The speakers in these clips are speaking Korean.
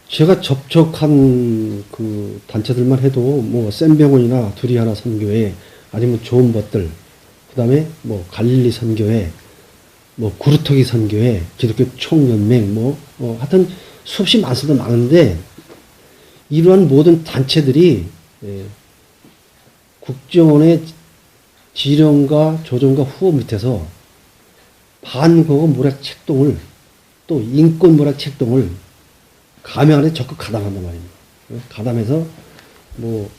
제가 접촉한 그 단체들만 해도 뭐 센병원이나 둘이 하나 선교회 아니면 좋은 것들 그다음에 뭐 갈릴리 선교회 뭐 구루터기 선교회 기독교 총연맹 뭐 하여튼 수없이 많습니다. 많은데 이러한 모든 단체들이 국정원의 지령과 조정과 후보 밑에서 반공업 모략 책동을 또 인권 모략 책동을 감행안에 적극 가담한단 말입니다. 가담해서 뭐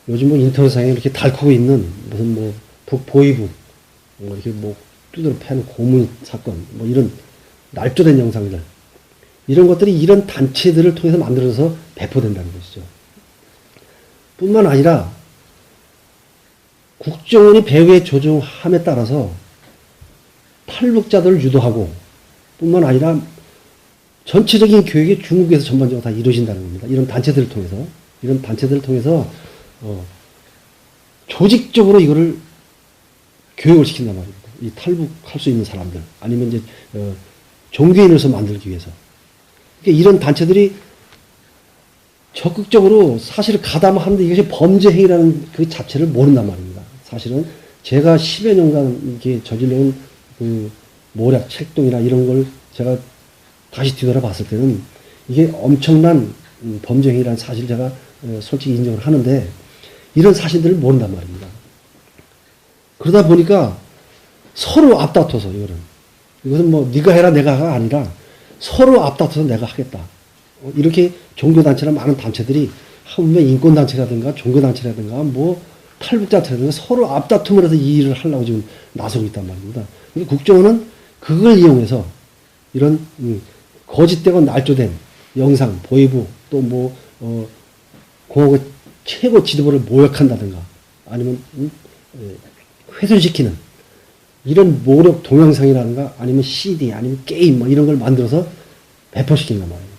요즘 뭐 인터넷상에 이렇게 달구고 있는 무슨 뭐 북보이부 뭐 이렇게 뭐 두드러 패는 고문 사건 뭐 이런 날조된 영상들 이런 것들이 이런 단체들을 통해서 만들어서 배포된다는 것이죠. 뿐만 아니라 국정원이 배후에 조정함에 따라서 탈북자들을 유도하고 뿐만 아니라 전체적인 교육이 중국에서 전반적으로 다 이루어진다는 겁니다. 이런 단체들을 통해서 조직적으로 이거를 교육을 시킨단 말입니다. 이 탈북할 수 있는 사람들 아니면 이제 종교인으로서 만들기 위해서 그러니까 이런 단체들이 적극적으로 사실을 가담하는데 이것이 범죄 행위라는 그 자체를 모른단 말입니다. 사실은 제가 10여 년간 이렇게 저질러온 그 모략 책동이나 이런 걸 제가 다시 뒤돌아봤을 때는 이게 엄청난 범죄 행위라는 사실을 제가 솔직히 인정을 하는데 이런 사실들을 모른단 말입니다. 그러다 보니까 서로 앞다퉈서 이것은 뭐 네가 해라 내가가 아니라 서로 앞다퉈서 내가 하겠다. 이렇게 종교단체나 많은 단체들이 하면 인권단체라든가 종교단체라든가 뭐 탈북자단체라든가 서로 앞다툼을 해서 이 일을 하려고 지금 나서고 있단 말입니다. 국정원은 그걸 이용해서 이런 거짓되고 날조된 영상, 보이부 또 뭐 공화국 최고 지도부를 모욕한다든가 아니면 훼손시키는 이런 모욕 동영상이라든가 아니면 CD 아니면 게임 뭐 이런 걸 만들어서 배포시킨단 말입니다.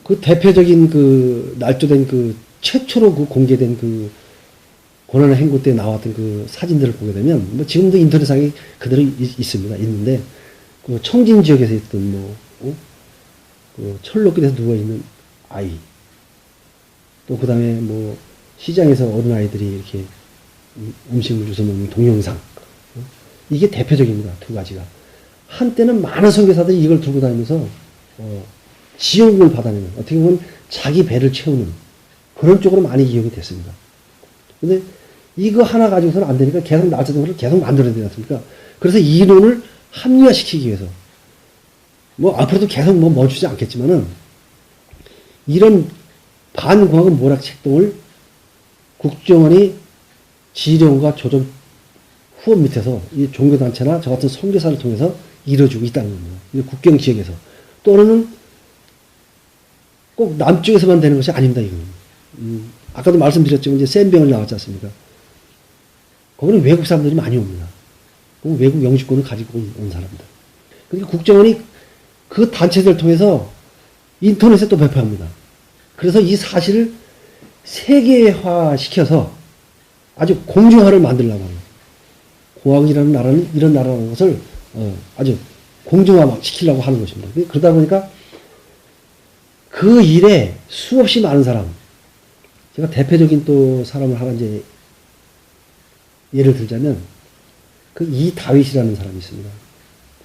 그 대표적인 그 날조된 그 최초로 그 공개된 그 고난의 행구 때 나왔던 그 사진들을 보게 되면 뭐 지금도 인터넷상에 그대로 있습니다. 있는데 그 청진 지역에서 있던 뭐 그 철로길에서 누워 있는 아이 또 그다음에 뭐 시장에서 어린 아이들이 이렇게 음식을 주워 먹는 동영상 이게 대표적입니다. 두 가지가 한때는 많은 선교사들이 이걸 들고 다니면서 지원금을 받아내는 어떻게 보면 자기 배를 채우는 그런 쪽으로 많이 이용이 됐습니다. 근데 이거 하나 가지고서는 안 되니까 계속 날짜된 것을 계속 만들어야 되지 않습니까? 그래서 이론을 합리화시키기 위해서 뭐 앞으로도 계속 뭐 멈추지 않겠지만은 이런 반공화국 모략 책동을 국정원이 지령과 조정 후원 밑에서 이 종교단체나 저 같은 선교사를 통해서 이루어지고 있다는 겁니다. 국경 지역에서 또는 꼭 남쪽에서만 되는 것이 아닙니다. 이거는. 아까도 말씀드렸지만 이제 센병을 나왔지 않습니까? 거기는 외국 사람들이 많이 옵니다. 외국 영주권을 가지고 온 사람들. 그러니까 국정원이 그 단체들을 통해서 인터넷에 또 배포합니다. 그래서 이 사실을 세계화 시켜서 아주 공중화를 만들려고 합니다. 공화국이라는 나라는 이런 나라라는 것을 아주 공중화 시키려고 하는 것입니다. 그러다 보니까 그 일에 수없이 많은 사람, 제가 대표적인 또 사람을 하나 이제 예를 들자면 그 이다윗이라는 사람이 있습니다.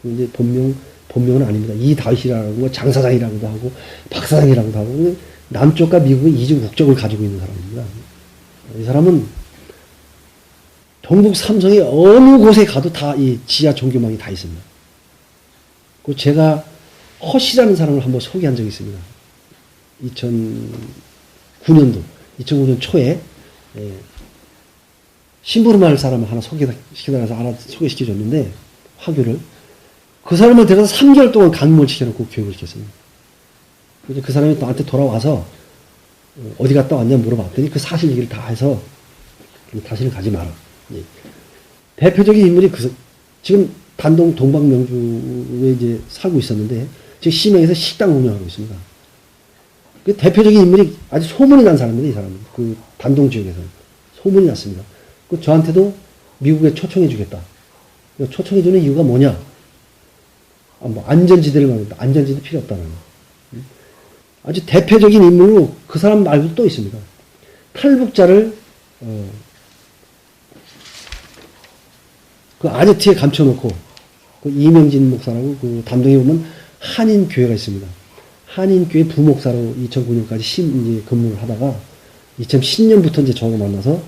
그 이제 본명은 아닙니다. 이다윗이라는 거 장사장이라고도 하고 박사장이라고도 하고 남쪽과 미국의 이중 국적을 가지고 있는 사람입니다. 이 사람은 동북 삼성의 어느 곳에 가도 다 이 지하 종교망이 다 있습니다. 그 제가 허씨라는 사람을 한번 소개한 적이 있습니다. 2009년 초에 심부름할 사람을 하나 소개시켜달라서 하나 소개시켜줬는데 화교를 그 사람을 데려서 3개월 동안 강림을 시켜놓고 교육을 시켰습니다. 그 사람이 나한테 돌아와서 어디 갔다 왔냐 물어봤더니 그 사실 얘기를 다 해서 다시는 가지 마라. 예. 대표적인 인물이 지금 단동 동방명주에 이제 살고 있었는데 지금 시명에서 식당 운영하고 있습니다. 그 대표적인 인물이 아주 소문이 난 사람입니다. 이 사람은 그 단동 지역에서 소문이 났습니다. 그 저한테도 미국에 초청해 주겠다. 초청해 주는 이유가 뭐냐? 뭐 안전지대를 말합니다. 안전지대 필요 없다는 거. 아주 대표적인 인물로 그 사람 말고 또 있습니다. 탈북자를 그 아재티에 감춰놓고 그 이명진 목사라고 그 담동에 보면 한인교회가 있습니다. 한인교회 부목사로 2009년까지 근무를 하다가 2010년부터 이제 저하고 만나서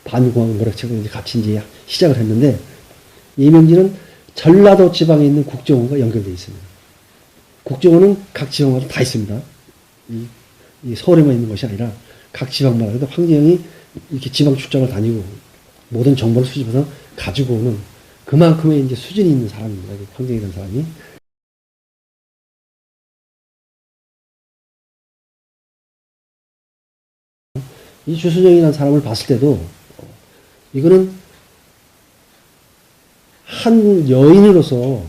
반공화국 노력책을 이제 같이 이제 시작을 했는데, 이명진은 전라도 지방에 있는 국정원과 연결되어 있습니다. 국정원은 각 지방마다 다 있습니다. 이 서울에만 있는 것이 아니라 각 지방마다. 그래서 황재영이 이렇게 지방 출장을 다니고 모든 정보를 수집해서 가지고 오는 그만큼의 이제 수준이 있는 사람입니다. 황재영이라는 사람이. 이 주순영이라는 사람을 봤을 때도 이거는 한 여인으로서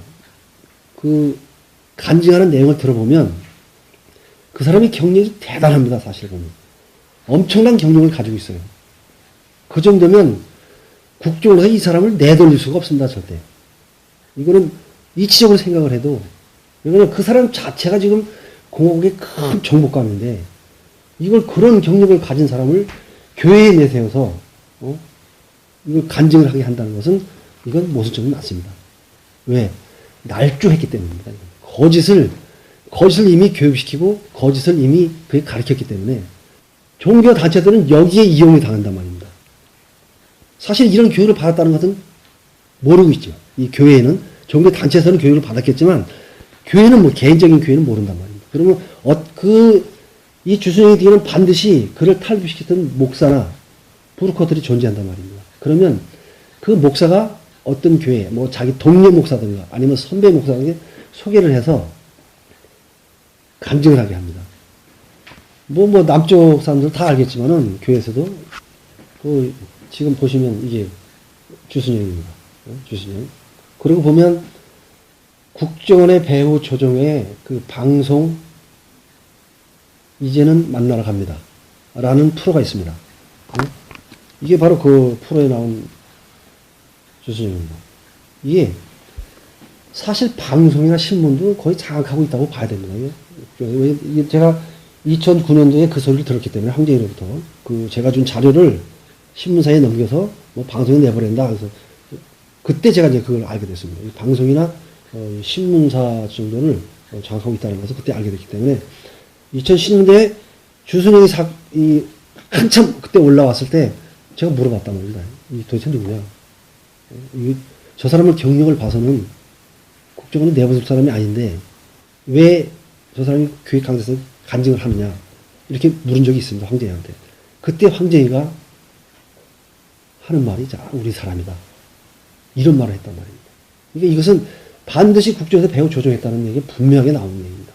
그 간증하는 내용을 들어보면 그 사람의 경력이 대단합니다. 사실 보면 엄청난 경력을 가지고 있어요. 그 정도면 국정으로서 이 사람을 내돌릴 수가 없습니다. 절대. 이거는 이치적으로 생각을 해도, 이거는 그 사람 자체가 지금 공화국의 큰 정복감인데, 이걸 그런 경력을 가진 사람을 교회에 내세워서 이걸 간증을 하게 한다는 것은 이건 모순점이 맞습니다. 왜? 날조했기 때문입니다. 거짓을 이미 교육시키고 거짓을 이미 그게 가르쳤기 때문에 종교 단체들은 여기에 이용이 당한단 말입니다. 사실 이런 교육을 받았다는 것은 모르고 있죠. 이 교회에는, 종교 단체에서는 교육을 받았겠지만 교회는 뭐 개인적인 교회는 모른단 말입니다. 그러면 이 주순영의 뒤에는 반드시 그를 탈북시켰던 목사나 브루커들이 존재한단 말입니다. 그러면 그 목사가 어떤 교회, 뭐 자기 동료 목사들과 아니면 선배 목사에게 소개를 해서 간증을 하게 합니다. 뭐 남쪽 사람들 다 알겠지만은 교회에서도 지금 보시면 이게 주순영입니다. 주순영. 그리고 보면 국정원의 배후 조정회 그 방송 이제는 만나러 갑니다. 라는 프로가 있습니다. 이게 바로 그 프로에 나온 주순영입니다. 이게 사실 방송이나 신문도 거의 장악하고 있다고 봐야 됩니다. 이게 제가 2009년도에 그 소리를 들었기 때문에 황재인으로부터 제가 준 자료를 신문사에 넘겨서 뭐 방송에 내보낸다. 그래서 그때 제가 이제 그걸 알게 됐습니다. 이 방송이나 신문사 정도를 장악하고 있다는 것을 그때 알게 됐기 때문에 2010년대에 주순영이 한참 그때 올라왔을 때 제가 물어봤단 말입니다. 도대체 누구냐? 저 사람을 경력을 봐서는 국정원에 내보낼 사람이 아닌데 왜 저 사람이 교육 강좌에서 간증을 하느냐? 이렇게 물은 적이 있습니다. 황재희한테. 그때 황재희가 하는 말이 우리 사람이다. 이런 말을 했단 말입니다. 그러니까 이것은 반드시 국정에서 배후 조종했다는 얘기가 분명하게 나오는 얘기입니다.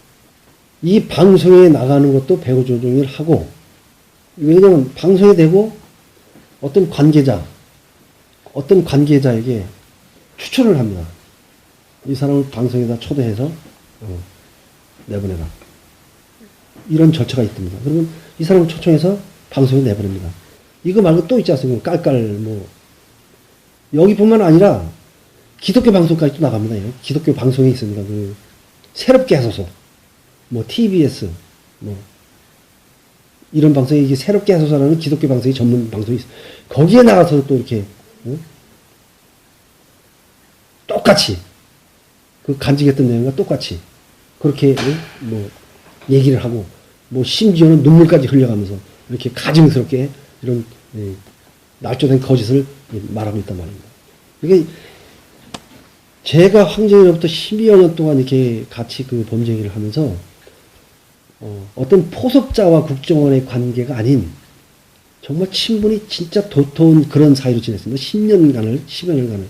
이 방송에 나가는 것도 배후 조종을 하고, 왜냐면 방송에 대고 어떤 관계자에게 추천을 합니다. 이 사람을 방송에다 초대해서 내보내라. 이런 절차가 있답니다. 그러면 이 사람을 초청해서 방송에 내보냅니다. 이거 말고 또 있지 않습니까? 깔깔 여기뿐만 아니라 기독교 방송까지 또 나갑니다. 기독교 방송이 있습니다. 새롭게 하소서, TBS, 이런 방송이 이게 새롭게 하소서라는 기독교 방송이 전문 방송이 있어요. 거기에 나가서 또 이렇게 똑같이 그 간직했던 내용과 똑같이 그렇게 얘기를 하고 심지어는 눈물까지 흘려가면서 이렇게 가증스럽게 이런 날조된 거짓을 말하고 있단 말입니다. 이게 제가 황재희로부터 12여 년 동안 이렇게 같이 범죄 얘기를 하면서 어떤 포섭자와 국정원의 관계가 아닌 정말 친분이 진짜 도토운 그런 사이로 지냈습니다. 10여 년간을.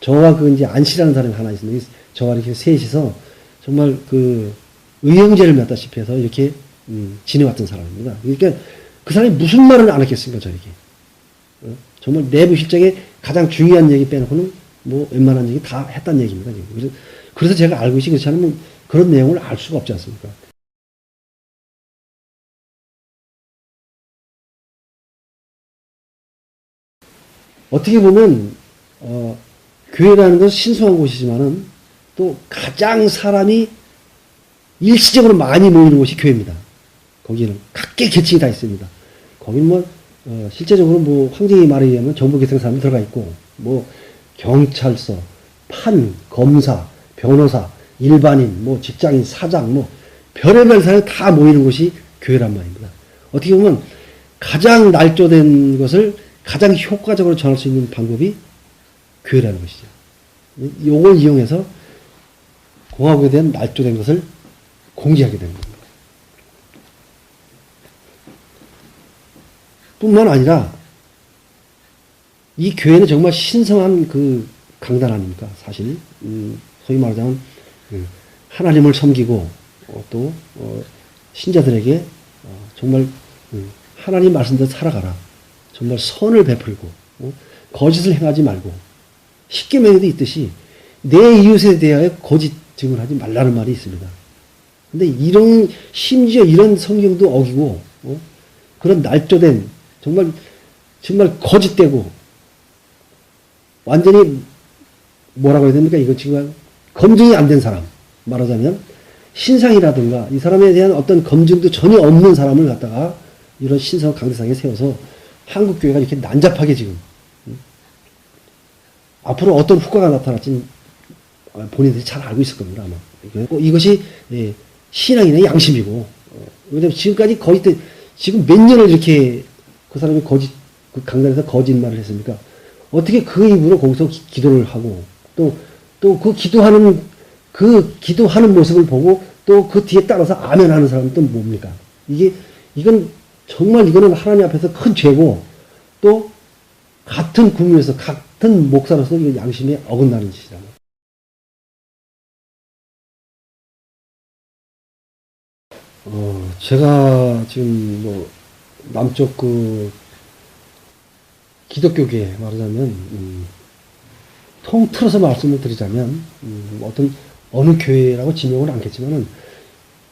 저와 이제 안씨라는 사람이 하나 있습니다. 저와 이렇게 셋이서 정말 의형제를 맺다시피 해서 이렇게 지내왔던 사람입니다. 그러니까 그 사람이 무슨 말을 안 했겠습니까, 저에게. 정말 내부 실적에 가장 중요한 얘기 빼놓고는 웬만한 얘기 다 했단 얘기입니다. 그래서 제가 알고 있지, 그렇지 않으면 그런 내용을 알 수가 없지 않습니까? 어떻게 보면 교회라는 것은 신성한 곳이지만은 또 가장 사람이 일시적으로 많이 모이는 곳이 교회입니다. 거기는 각계 계층이 다 있습니다. 거기는 뭐 실제적으로 뭐 황제의 말에 의하면 정보계층 사람이 들어가 있고 뭐 경찰서, 판, 검사, 변호사, 일반인, 뭐 직장인, 사장, 뭐 별의별 사람이 다 모이는 곳이 교회란 말입니다. 어떻게 보면 가장 날조된 것을 가장 효과적으로 전할 수 있는 방법이 교회라는 것이죠. 이걸 이용해서 공화국에 대한 날조된 것을 공개하게 되는 겁니다. 뿐만 아니라 이 교회는 정말 신성한 그 강단 아닙니까? 사실 소위 말하자면 하나님을 섬기고 또 신자들에게 정말 하나님 말씀대로 살아가라. 정말 선을 베풀고 거짓을 행하지 말고 십계명에도 있듯이 내 이웃에 대하여 거짓 증언하지 말라는 말이 있습니다. 근데 심지어 이런 성경도 어기고 그런 날조된 정말 거짓되고 완전히 뭐라고 해야 됩니까? 이거 지금 검증이 안 된 사람 말하자면 신상이라든가 이 사람에 대한 어떤 검증도 전혀 없는 사람을 갖다가 이런 신성 강대상에 세워서 한국 교회가 이렇게 난잡하게 지금 앞으로 어떤 후과가 나타날지 본인들이 잘 알고 있을 겁니다. 아마 이것이 신앙인의 양심이고 왜냐면 지금까지 지금 몇 년을 이렇게 그 사람이 그 강단에서 거짓말을 했습니까? 어떻게 그 입으로 거기서 기도를 하고 또 그 기도하는 모습을 보고 또 그 뒤에 따라서 아멘 하는 사람은 또 뭡니까? 이거는 하나님 앞에서 큰 죄고 또 같은 국민에서 같은 목사로서 이거 양심에 어긋나는 짓이다. 제가 지금 뭐 남쪽 그 기독교계 말하자면 통틀어서 말씀을 드리자면 어느 교회라고 지명은 않겠지만은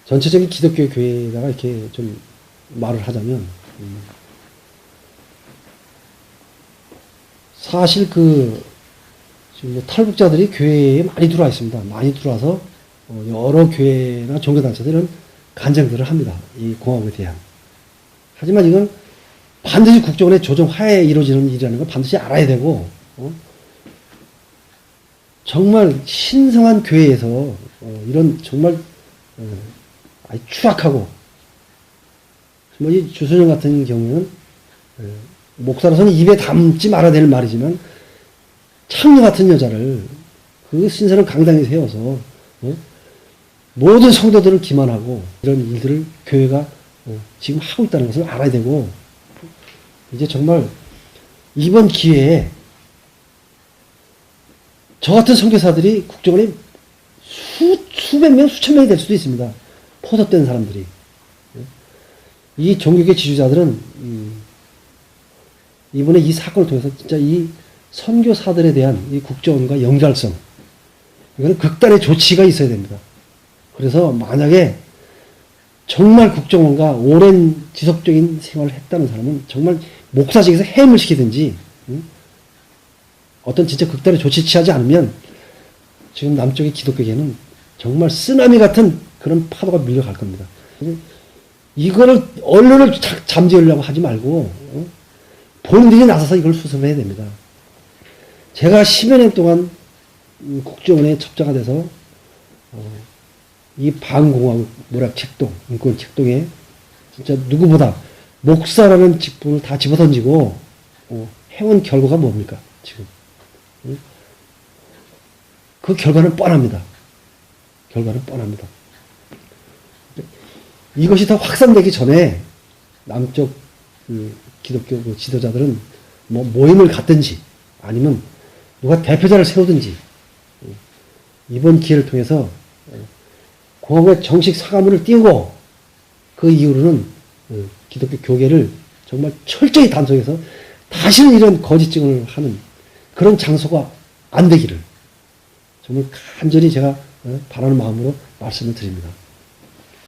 전체적인 기독교 교회에다가 이렇게 좀 말을 하자면 사실 지금 탈북자들이 교회에 많이 들어와 있습니다. 많이 들어와서 여러 교회나 종교단체들은 간증들을 합니다. 이 공화국에 대한. 하지만 이건 반드시 국정원의 조정하에 이루어지는 일이라는 걸 반드시 알아야 되고 정말 신성한 교회에서 이런 정말 아주 추악하고 정말 이 주순영 같은 경우에는 목사로서는 입에 담지 말아야 될 말이지만 창녀 같은 여자를 그 신선한 강당에 세워서 모든 성도들을 기만하고 이런 일들을 교회가 지금 하고 있다는 것을 알아야 되고 이제 정말 이번 기회에 저 같은 선교사들이 국정원에 수백 명, 수천 명이 될 수도 있습니다. 포섭된 사람들이. 이 종교계 지주자들은 이번에 이 사건을 통해서 진짜 이 선교사들에 대한 이 국정원과 연결성 이거는 극단의 조치가 있어야 됩니다. 그래서 만약에 정말 국정원과 오랜 지속적인 생활을 했다는 사람은 정말 목사직에서 해임을 시키든지 어떤 진짜 극단의 조치 취하지 않으면 지금 남쪽의 기독교계는 정말 쓰나미 같은 그런 파도가 밀려갈 겁니다. 이거를 언론을 잠재우려고 하지 말고 본인들이 나서서 이걸 수습해야 됩니다. 제가 10여 년 동안 국정원에 첩자가 돼서 이 반공화국 문학 책동, 인권 책동에 진짜 누구보다 목사라는 직분을 다 집어던지고 해온 결과가 뭡니까? 지금 그 결과는 뻔합니다. 결과는 뻔합니다. 이것이 더 확산되기 전에 남쪽 기독교 지도자들은 뭐 모임을 갖든지 아니면 누가 대표자를 세우든지 이번 기회를 통해서 공화국의 정식 사과문을 띄우고 그 이후로는 기독교 교계를 정말 철저히 단속해서 다시는 이런 거짓 증언을 하는 그런 장소가 안 되기를 정말 간절히 제가 바라는 마음으로 말씀을 드립니다.